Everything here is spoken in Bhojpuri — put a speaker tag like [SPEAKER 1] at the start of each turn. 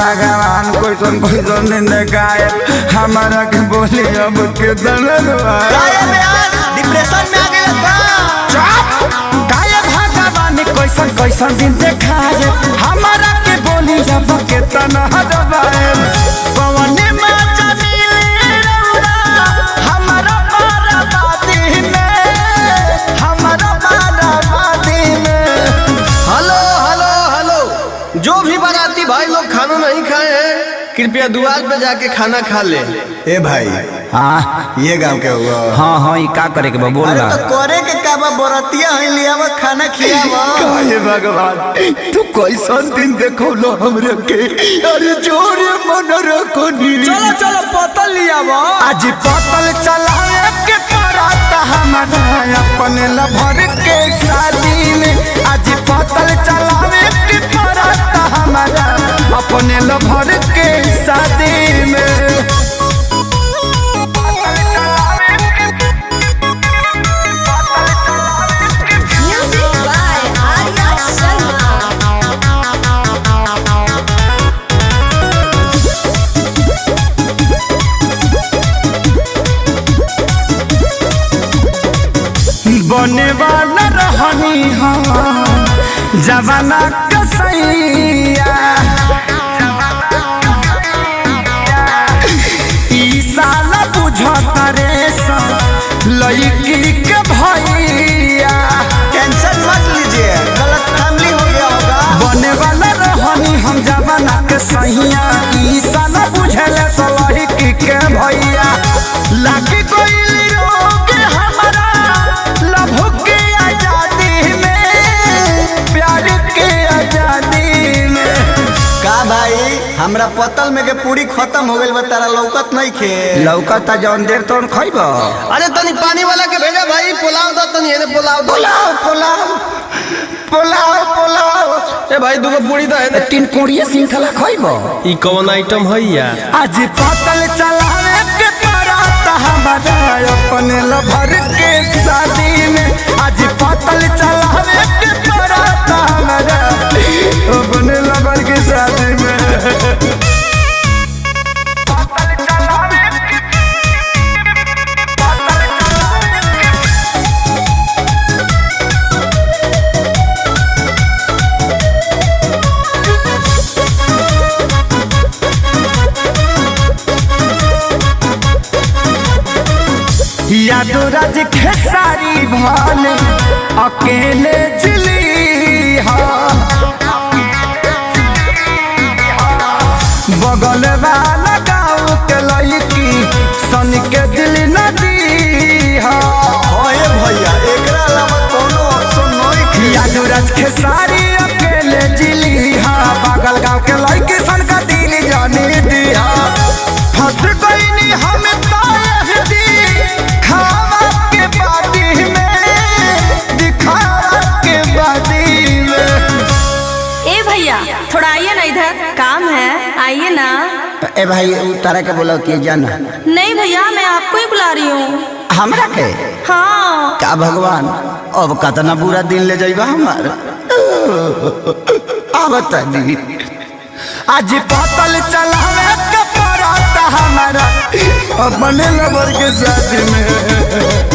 [SPEAKER 1] भगवान कैसन कैसन देखाए हमारा के बोली अब के
[SPEAKER 2] डिप्रेशन में आ गए
[SPEAKER 1] गाय भगवान कैसन कैसन दिन देखाए हमारा के बोली अब के तना दबाए पवन में जमीले रौरा हमारा बाराबादी में हमारा बाराबादी में।
[SPEAKER 2] हेलो हेलो हेलो, जो भी बाराती भाई लोग खाना नहीं खाए हैं कृपया द्वार पे जाके खाना खा ले।
[SPEAKER 3] ए भाई
[SPEAKER 1] हाँ
[SPEAKER 3] ये गांव के हुआ।
[SPEAKER 1] हाँ ये का करे के बा बोल
[SPEAKER 3] अरे
[SPEAKER 1] रहा
[SPEAKER 3] तो करे के का बा बरतिया है लियावा खाना खियावा।
[SPEAKER 1] काहे भगवान तू कैसन दिन देखो लो हमरे के अरे जोरे मन रखो नी
[SPEAKER 2] चलो चलो पतल लियावा।
[SPEAKER 1] आज पतल चलाए के पराता हमारा अपने लभर के शादी में आज पतल चलावे के पराता हमारा अपने लभर के शादी में। बने वाला रहनी हम जवाना कसैया ई साला बुझता रे लड़की के भैया।
[SPEAKER 3] टेंशन मत लीजिए, गलत फैमिली हो गया होगा।
[SPEAKER 1] बने वाला रहनी हम जवाना के सैया ई साला बुझले लड़की के भैया। लागी कोई रोग हमारा लभ के आजादी में प्यार के आजादी में।
[SPEAKER 3] का भाई हमरा पतल में के पूरी खत्म हो गइल बा, तारा लौकत नहीं खे।
[SPEAKER 1] लौकता जौन देर तो खइब।
[SPEAKER 2] अरे तनी पानी वाला के भेजा भाई, पुलाव दो तनी एने पुलाव दो।
[SPEAKER 1] पुलाव पुलाव पुलाव पुलाव
[SPEAKER 2] ए भाई दुगो पूरी दो एने।
[SPEAKER 1] 3 कोड़िया सिंथला खइब।
[SPEAKER 2] ई कौन आइटम है यार?
[SPEAKER 1] आज पतल चलावे के पराता हमारा अपने लभर के शादी में आज पतल चलावे के पराता हमारा अपने लभर के शादी में। यादो राज खेसारी भाले अकेले जिली बगल वाला गाँव के लड़की सन के दिल नदी
[SPEAKER 3] ओए भैया एकरा अलावा कोनो ऑप्शन नहीं।
[SPEAKER 1] यादो राज खेसारी अकेले जिली बगल गाँव के लड़की सन का दिल जानी दी फंस गई हम खावा के बादी में दिखावा के बादी में।
[SPEAKER 4] ए भैया थोड़ा आइए ना इधर, काम है, आइए ना।
[SPEAKER 1] ए भाई तारा के बोला कि जाना
[SPEAKER 4] नहीं भैया मैं आपको ही बुला रही हूँ।
[SPEAKER 1] हमरा के
[SPEAKER 4] हाँ
[SPEAKER 1] का भगवान अब कतना बुरा दिन ले जाइबा हमार आवत दी। आज पतल चलावे के पराता हमारा अपने लबर के साथ में।